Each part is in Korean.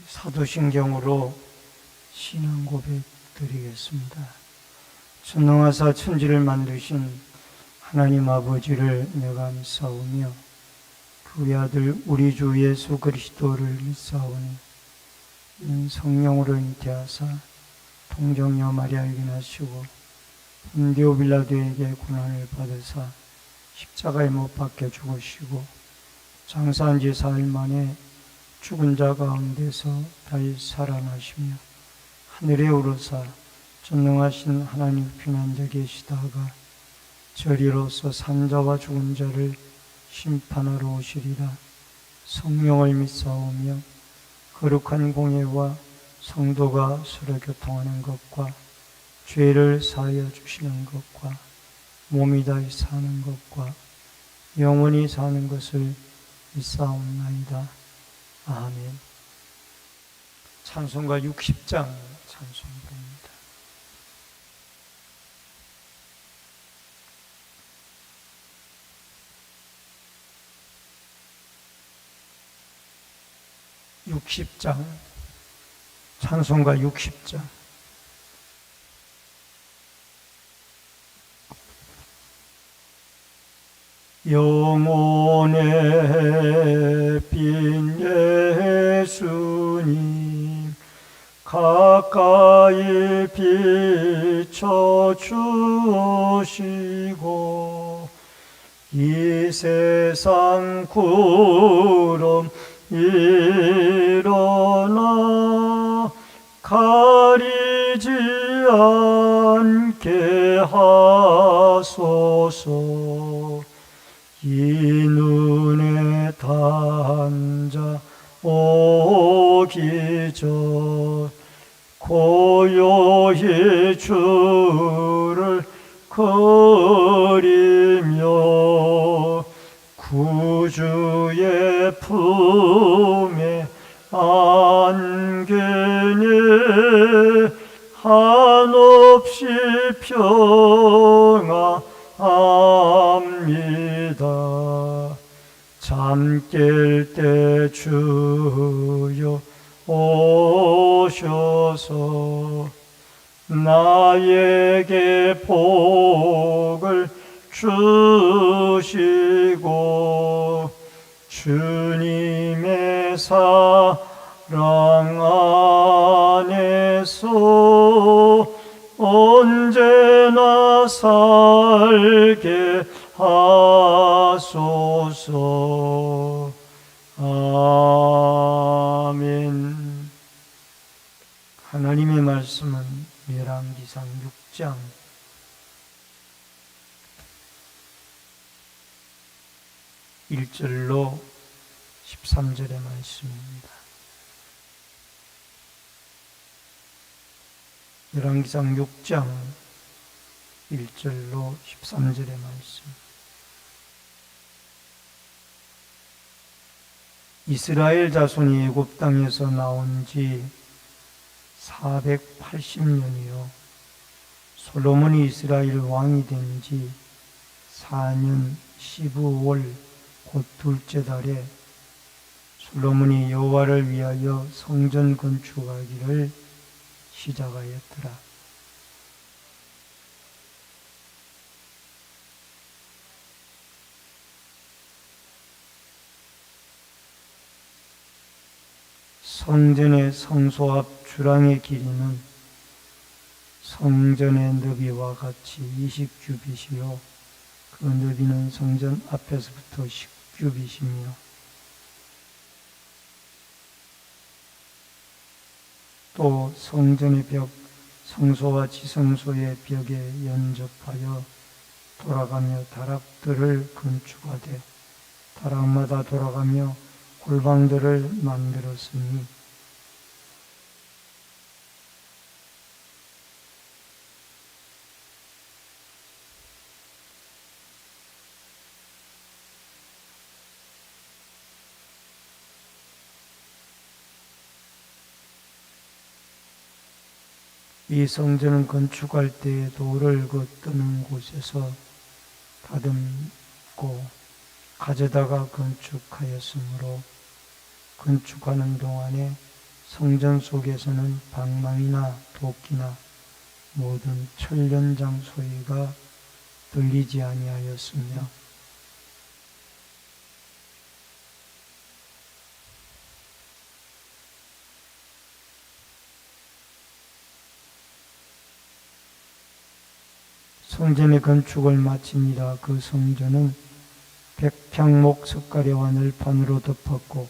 사도신경으로 신앙 고백 드리겠습니다. 전능하사 천지를 만드신 하나님 아버지를 내가 믿사오며 그 외아들 우리 주 예수 그리스도를 믿사오니 성령으로 잉태하사 동정녀 마리아에게 나시고 본디오 빌라도에게 고난을 받으사 십자가에 못 박혀 죽으시고 장사한 지 4일 만에 죽은 자 가운데서 다시 살아나시며 하늘에 오르사 전능하신 하나님 편안자 계시다가 저리로서 산자와 죽은 자를 심판하러 오시리라. 성령을 믿사오며 거룩한 공예와 성도가 서로 교통하는 것과 죄를 사하여 주시는 것과 몸이 다시 사는 것과 영원히 사는 것을 믿사옵나이다. 아멘. 찬송가 60장 찬송부입니다. 찬송가 60장. 영혼의 빈 예수님 가까이 비춰주시고 이 세상 구름 일어나 가리지 않게 하소서. 이 눈에 단자 오기 전 고요히 주를 그리며 구주의 품에 안기니 한없이 평안합니다. 잠 깰 때 주여 오셔서 나에게 복을 주시고 주님의 사랑 안에서 언제나 살게 하소서. 아멘. 하나님의 말씀은 열왕기상 6장 1절로 13절의 말씀입니다. 열왕기상 6장 1절로 13절의 말씀. 이스라엘 자손이 애굽 땅에서 나온 지 480년이요 솔로몬이 이스라엘 왕이 된 지 4년 15월 곧 둘째 달에 솔로몬이 여호와를 위하여 성전 건축하기를 시작하였더라. 성전의 성소 앞 주랑의 길이는 성전의 너비와 같이 20규빗이요 그 너비는 성전 앞에서부터 10규빗이며 또 성전의 벽 성소와 지성소의 벽에 연접하여 돌아가며 다락들을 건축하되 다락마다 돌아가며 골방들을 만들었으니 이 성전은 건축할 때 돌을 걷는 곳에서 다듬고 가져다가 건축하였으므로 건축하는 동안에 성전 속에서는 방망이나 도끼나 모든 철련장 소리가 들리지 아니하였으며 성전의 건축을 마치니라. 그 성전은 100평목 석가래와 늘판으로 덮었고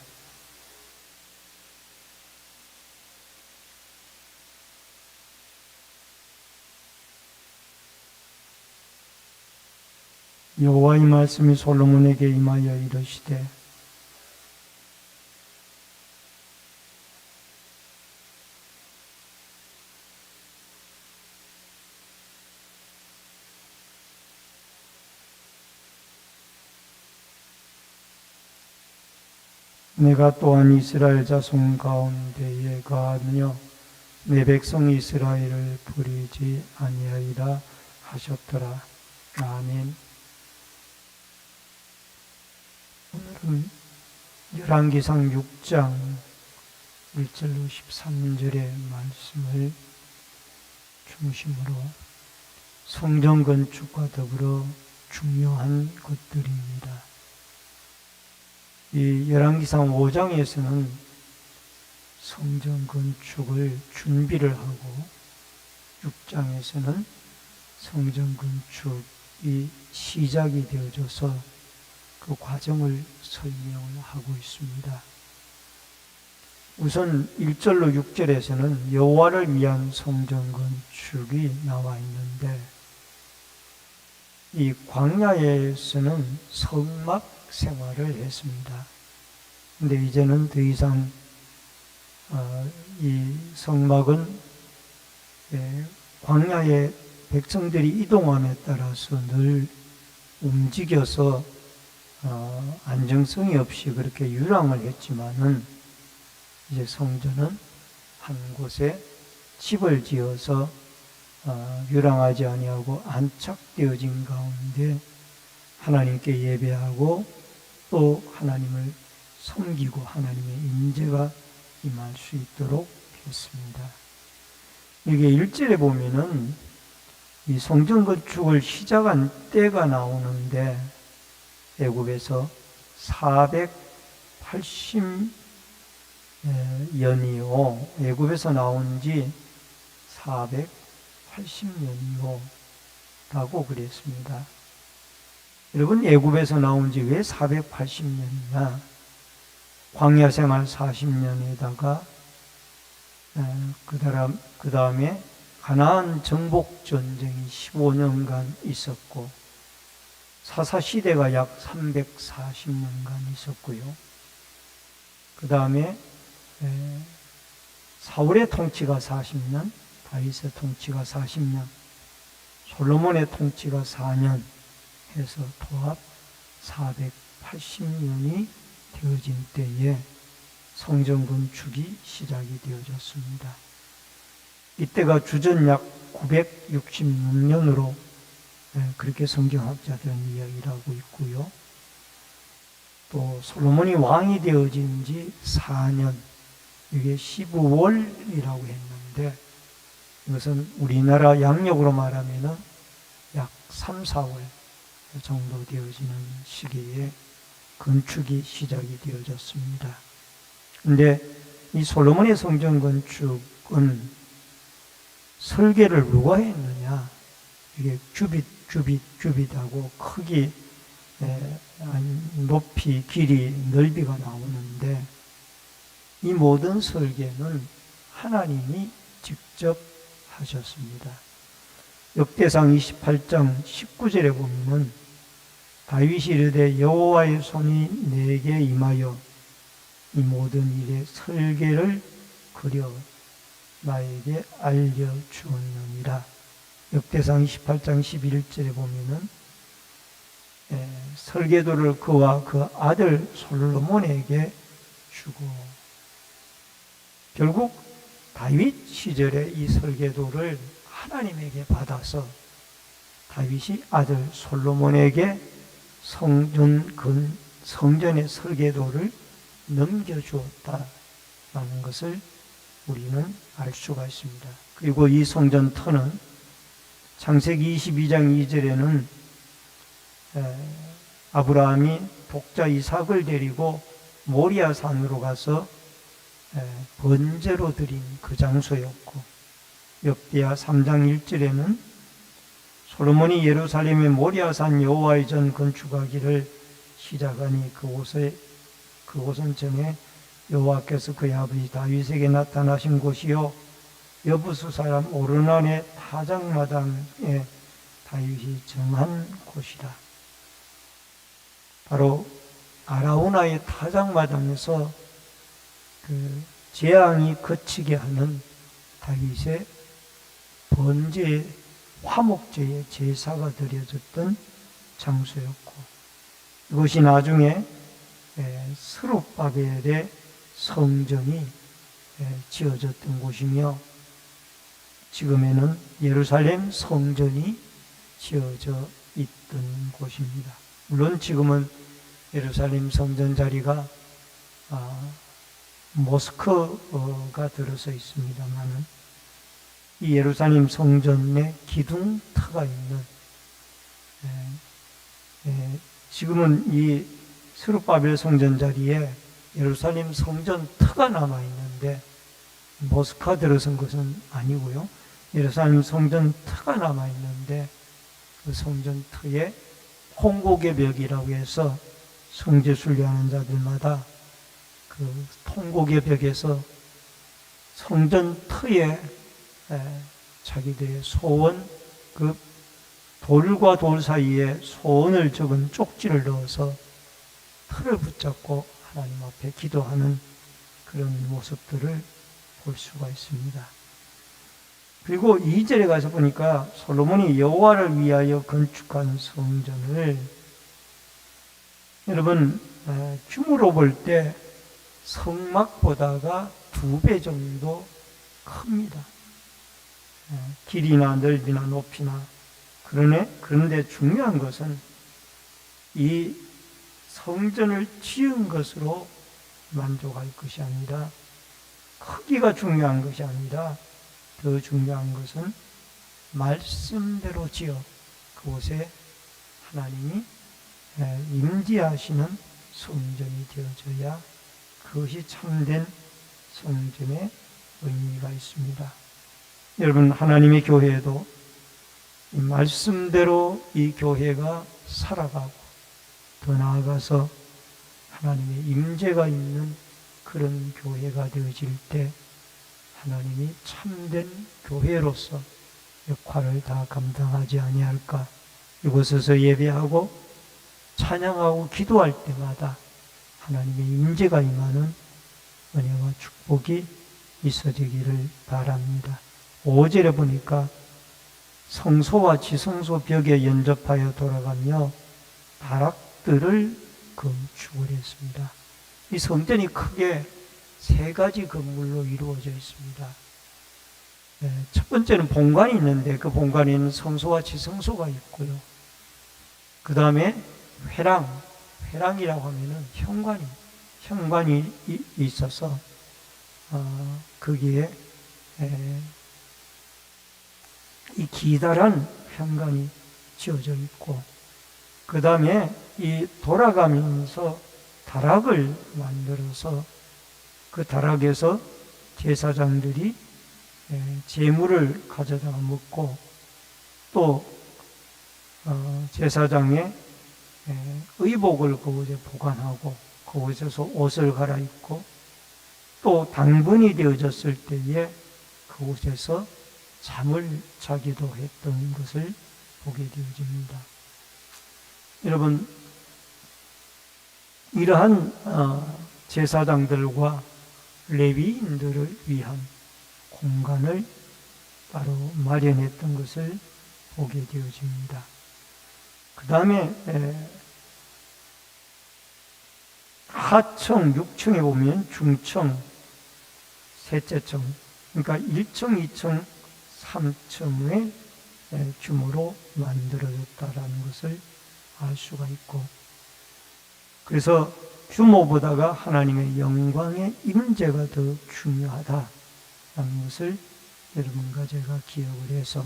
여호와의 말씀이 솔로몬에게 임하여 이르시되 내가 또한 이스라엘 자손 가운데에 거하며 내 백성 이스라엘을 버리지 아니하리라 하셨더라. 아멘. 오늘은 열왕기상 6장 1절로 13절의 말씀을 중심으로 성전 건축과 더불어 중요한 것들입니다. 이 열왕기상 5장에서는 성전 건축을 준비를 하고 6장에서는 성전 건축이 시작이 되어져서 그 과정을 설명을 하고 있습니다. 우선 1절로 6절에서는 여호와를 위한 성전 건축이 나와 있는데 이 광야에서는 성막 생활을 했습니다. 근데 이제는 더 이상 이 성막은 광야에 백성들이 이동함에 따라서 늘 움직여서 안정성이 없이 그렇게 유랑을 했지만은 이제 성전은 한 곳에 집을 지어서 유랑하지 아니하고 안착되어진 가운데 하나님께 예배하고 또 하나님을 섬기고 하나님의 임재가 임할 수 있도록 했습니다. 이게 1절에 보면은 이 성전 건축을 시작한 때가 나오는데 애굽에서 480년이요. 애굽에서 나온 지 480년이요. 라고 그랬습니다. 여러분, 애굽에서 나온 지 왜 480년이냐? 광야 생활 40년에다가 그 다음에 가나안 정복 전쟁이 15년간 있었고 사사 시대가 약 340년간 있었고요. 그 다음에 사울의 통치가 40년, 다윗의 통치가 40년, 솔로몬의 통치가 4년 해서 도합 480년이 되어진 때에 성전 건축이 시작이 되어졌습니다. 이때가 주전 약 966년으로 그렇게 성경학자들은 이야기를 하고 있고요. 또 솔로몬이 왕이 되어진 지 4년, 이게 15월이라고 했는데 이것은 우리나라 양력으로 말하면 약 3, 4월 정도 되어지는 시기에 건축이 시작이 되어졌습니다. 근데 이 솔로몬의 성전 건축은 설계를 누가 했느냐? 이게 규빗하고 크기, 높이, 길이, 넓이가 나오는데 이 모든 설계는 하나님이 직접 하셨습니다. 역대상 28장 19절에 보면은 다윗이 이르되 여호와의 손이 내게 임하여 이 모든 일의 설계를 그려 나에게 알려주었느니라. 역대상 28장 11절에 보면은 설계도를 그와 그 아들 솔로몬에게 주고 결국 다윗 시절에 이 설계도를 하나님에게 받아서 다윗이 아들 솔로몬에게 성전의 설계도를 넘겨주었다라는 것을 우리는 알 수가 있습니다. 그리고 이 성전 터는 창세기 22장 2절에는 아브라함이 독자 이삭을 데리고 모리아 산으로 가서 번제로 드린 그 장소였고, 역대하 3장 1절에는 솔로몬이 예루살렘의 모리아 산 여호와의 전 건축하기를 시작하니 그곳은 전에 여호와께서 그의 아버지 다윗에게 나타나신 곳이요 여부수 사람 오르난의 타작마당에 다윗이 정한 곳이라. 바로 아라우나의 타작마당에서 그 재앙이 그치게 하는 다윗의 번제 화목제의 제사가 드려졌던 장소였고, 이것이 나중에 스룹바벨의 성전이 지어졌던 곳이며, 지금에는 예루살렘 성전이 지어져 있던 곳입니다. 물론 지금은 예루살렘 성전 자리가 모스크가 들어서 있습니다만, 이 예루살렘 성전에 기둥터가 있는, 지금은 이 스룹바벨 성전 자리에 예루살렘 성전 터가 남아 있는데 모스크가 들어선 것은 아니고요. 예루살렘 성전 터가 남아 있는데 그 성전 터에 홍곡의 벽이라고 해서 성지 순례하는 자들마다 그 통곡의 벽에서 성전 터에 자기들의 소원, 그 돌과 돌 사이에 소원을 적은 쪽지를 넣어서 틀을 붙잡고 하나님 앞에 기도하는 그런 모습들을 볼 수가 있습니다. 그리고 2절에 가서 보니까 솔로몬이 여호와를 위하여 건축한 성전을, 여러분 규모로 볼 때 성막보다가 2배 정도 큽니다. 길이나 넓이나 높이나. 그런데 중요한 것은 이 성전을 지은 것으로 만족할 것이 아니라, 크기가 중요한 것이 아니라 더 중요한 것은 말씀대로 지어 그곳에 하나님이 임재하시는 성전이 되어져야 그것이 참된 성전의 의미가 있습니다. 여러분, 하나님의 교회에도 이 말씀대로 이 교회가 살아가고, 더 나아가서 하나님의 임재가 있는 그런 교회가 되어질 때 하나님이 참된 교회로서 역할을 다 감당하지 아니할까. 이곳에서 예배하고 찬양하고 기도할 때마다 하나님의 임재가 임하는 은혜와 축복이 있어지기를 바랍니다. 5절에 보니까 성소와 지성소 벽에 연접하여 돌아가며 다락들을 건축을 했습니다. 이 성전이 크게 3가지 건물로 이루어져 있습니다. 첫 번째는 본관이 있는데 그 본관에는 성소와 지성소가 있고요. 그 다음에 회랑이라고 하면은 현관이 있어서 거기에 이 기다란 현관이 지어져 있고, 그 다음에 이 돌아가면서 다락을 만들어서 그 다락에서 제사장들이 제물을 가져다가 먹고, 또 제사장의 의복을 그곳에 보관하고 그곳에서 옷을 갈아입고, 또 당분이 되어졌을 때에 그곳에서 잠을 자기도 했던 것을 보게 되어집니다. 여러분, 이러한 제사장들과 레위인들을 위한 공간을 바로 마련했던 것을 보게 되어집니다. 그 다음에 하청, 6층에 보면 중청, 셋째청, 그러니까 1층, 2층, 3층의 규모로 만들어졌다라는 것을 알 수가 있고, 그래서 규모보다가 하나님의 영광의 임재가 더 중요하다, 것을 여러분과 제가 기억을 해서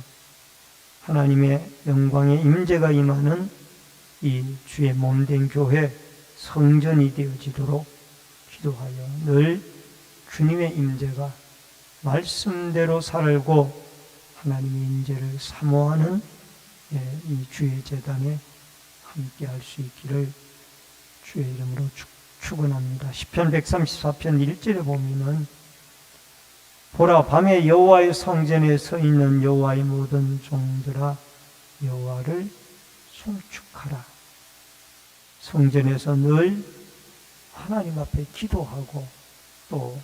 하나님의 영광의 임재가 임하는 이 주의 몸된 교회 성전이 되어지도록 기도하여 늘 주님의 임재가 말씀대로 살고 하나님의 임재를 사모하는 이 주의 제단에 함께 할 수 있기를 주의 이름으로 축원합니다. 시편 134편 1절에 보면은 보라 밤에 여호와의 성전에 서 있는 여호와의 모든 종들아 여호와를 송축하라. 성전에서 늘 하나님 앞에 기도하고 또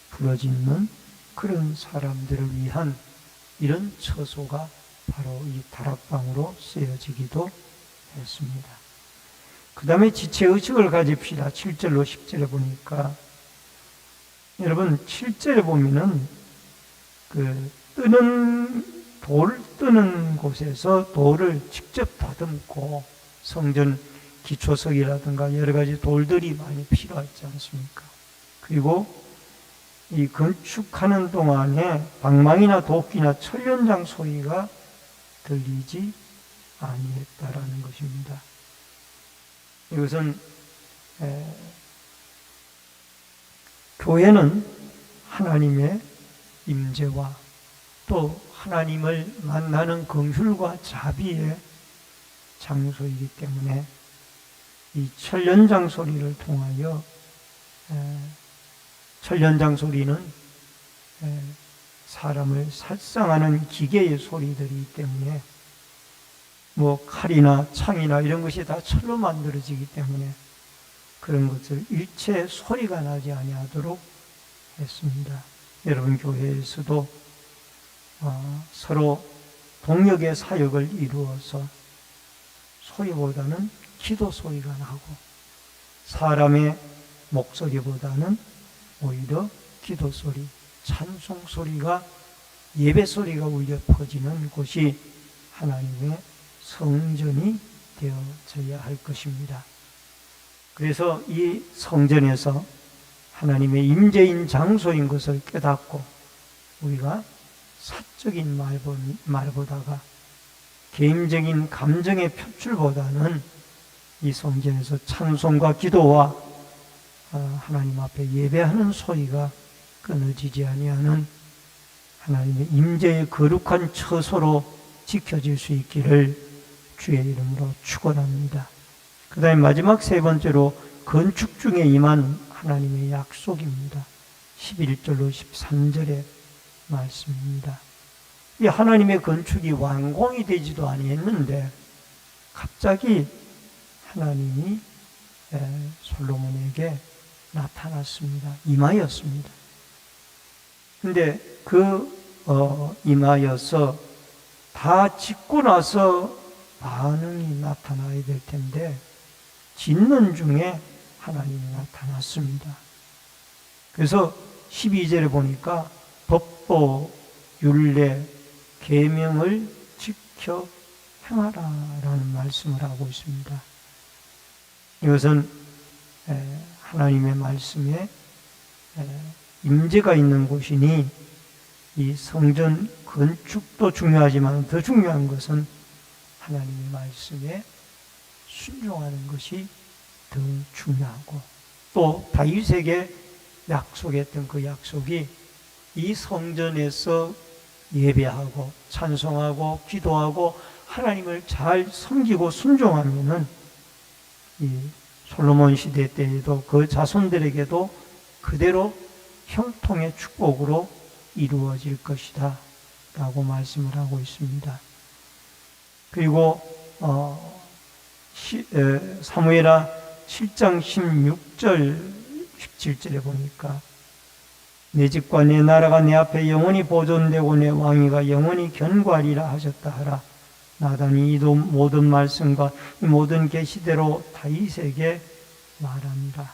부러지는 그런 사람들을 위한 이런 처소가 바로 이 다락방으로 쓰여지기도 했습니다. 그 다음에 지체의식을 가집시다. 7절로 10절에 보니까 여러분 7절에 보면은 돌 뜨는 곳에서 돌을 직접 다듬고 성전 기초석이라든가 여러 가지 돌들이 많이 필요하지 않습니까? 그리고 이 건축하는 동안에 방망이나 도끼나 철연장 소리가 들리지 아니했다라는 것입니다. 이것은 교회는 하나님의 임재와 또 하나님을 만나는 긍휼과 자비의 장소이기 때문에 이 철연장 소리를 통하여 철연장 소리는 사람을 살상하는 기계의 소리들이기 때문에 뭐 칼이나 창이나 이런 것이 다 철로 만들어지기 때문에 그런 것을 일체 소리가 나지 아니하도록 했습니다. 여러분 교회에서도 서로 동역의 사역을 이루어서 소리보다는 기도 소리가 나고 사람의 목소리보다는 오히려 기도 소리, 찬송 소리가 예배 소리가 울려 퍼지는 곳이 하나님의 성전이 되어져야 할 것입니다. 그래서 이 성전에서 하나님의 임재인 장소인 것을 깨닫고 우리가 사적인 말보다가 개인적인 감정의 표출보다는 이 성전에서 찬송과 기도와 하나님 앞에 예배하는 소리가 끊어지지 아니하는 하나님의 임재의 거룩한 처소로 지켜질 수 있기를 주의 이름으로 축원합니다. 그 다음에 마지막 세 번째로 건축 중에 임한 하나님의 약속입니다. 11절로 13절의 말씀입니다. 이 하나님의 건축이 완공이 되지도 아니했는데 갑자기 하나님이 솔로몬에게 나타났습니다. 임하였습니다. 근데 임하여서 다 짓고 나서 반응이 나타나야 될 텐데 짓는 중에 하나님이 나타났습니다. 그래서 12절에 보니까 법도 율례 계명을 지켜 행하라라는 말씀을 하고 있습니다. 이것은 하나님의 말씀에 임재가 있는 곳이니 이 성전 건축도 중요하지만 더 중요한 것은 하나님의 말씀에 순종하는 것이 더 중요하고 또 다윗에게 약속했던 그 약속이 이 성전에서 예배하고 찬송하고 기도하고 하나님을 잘 섬기고 순종하면은 이 솔로몬 시대 때에도 그 자손들에게도 그대로 형통의 축복으로 이루어질 것이다 라고 말씀을 하고 있습니다. 그리고 사무엘하 7장 16절 17절에 보니까 내 집과 내 나라가 내 앞에 영원히 보존되고 내 왕위가 영원히 견고하리라 하셨다 하라. 나단이 이 모든 말씀과 이 모든 계시대로 다윗에게 말합니다.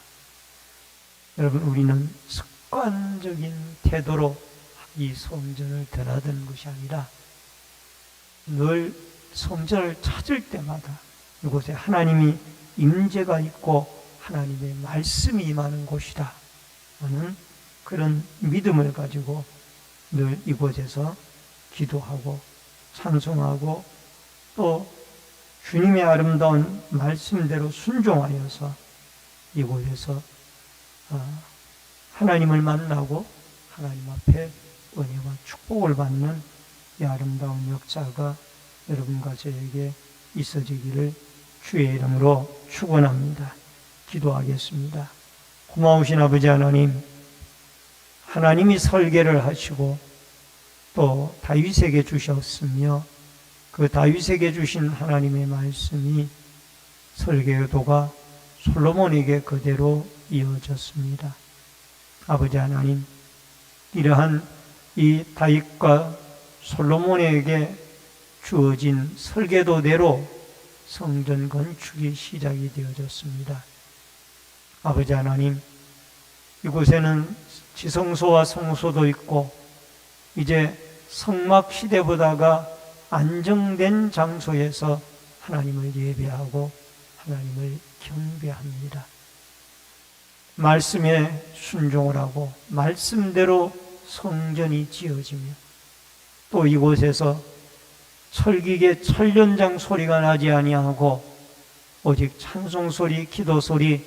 여러분 우리는 습관적인 태도로 이 성전을 드나드는 것이 아니라 늘 성전을 찾을 때마다 이곳에 하나님이 임재가 있고 하나님의 말씀이 임하는 곳이다 하는 그런 믿음을 가지고 늘 이곳에서 기도하고 찬송하고 또 주님의 아름다운 말씀대로 순종하여서 이곳에서 하나님을 만나고 하나님 앞에 은혜와 축복을 받는 이 아름다운 역사가 여러분과 저에게 있어지기를 주의 이름으로 축원합니다. 기도하겠습니다. 고마우신 아버지 하나님, 하나님이 설계를 하시고 또 다윗에게 주셨으며 그 다윗에게 주신 하나님의 말씀이 설계도가 솔로몬에게 그대로 이어졌습니다. 아버지 하나님, 이러한 이 다윗과 솔로몬에게 주어진 설계도대로 성전 건축이 시작이 되어졌습니다. 아버지 하나님, 이곳에는 지성소와 성소도 있고 이제 성막 시대보다가 안정된 장소에서 하나님을 예배하고 하나님을 경배합니다. 말씀에 순종을 하고 말씀대로 성전이 지어지며 또 이곳에서 철기계 철련장 소리가 나지 아니하고 오직 찬송 소리, 기도 소리,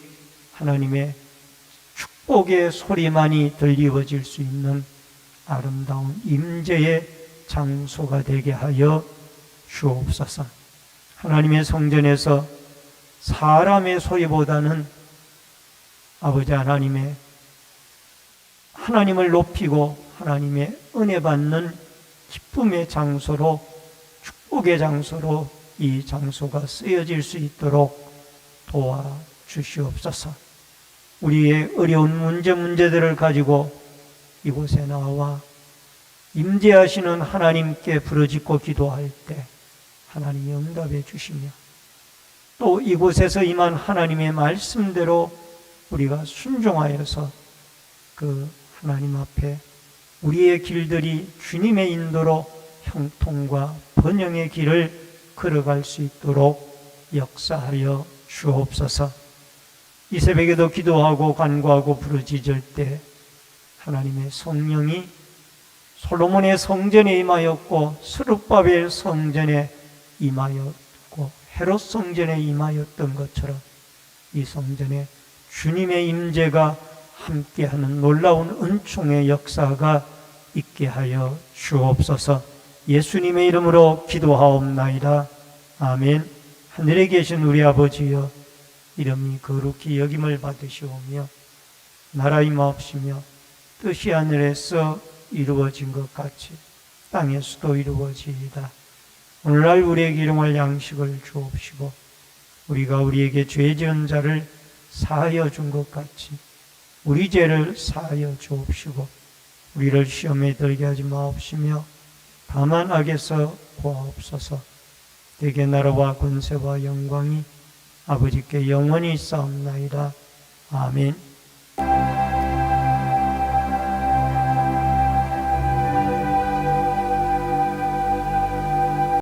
하나님의 축복의 소리만이 들리워질 수 있는 아름다운 임재의 장소가 되게 하여 주옵소서. 하나님의 성전에서 사람의 소리보다는 아버지 하나님의 하나님을 높이고 하나님의 은혜 받는 기쁨의 장소로, 축복의 장소로 이 장소가 쓰여질 수 있도록 도와주시옵소서. 우리의 어려운 문제들을 가지고 이곳에 나와 임재하시는 하나님께 부르짖고 기도할 때 하나님이 응답해 주시며 또 이곳에서 임한 하나님의 말씀대로 우리가 순종하여서 그 하나님 앞에 우리의 길들이 주님의 인도로 형통과 번영의 길을 걸어갈 수 있도록 역사하여 주옵소서. 이 새벽에도 기도하고 간구하고 부르짖을 때 하나님의 성령이 솔로몬의 성전에 임하였고 스룹바벨 성전에 임하였고 헤롯 성전에 임하였던 것처럼 이 성전에 주님의 임재가 함께하는 놀라운 은총의 역사가 있게 하여 주옵소서. 예수님의 이름으로 기도하옵나이다. 아멘. 하늘에 계신 우리 아버지여, 이름이 거룩히 여김을 받으시오며 나라 임하옵시며 뜻이 하늘에서 이루어진 것 같이 땅에서도 이루어지이다. 오늘날 우리에게 일용할 양식을 주옵시고 우리가 우리에게 죄 지은 자를 사하여 준 것 같이 우리 죄를 사하여 주옵시고 우리를 시험에 들게 하지 마옵시며 다만 악에서 구하옵소서. 대개 나라와 권세와 영광이 아버지께 영원히 있사옵나이다. 아멘.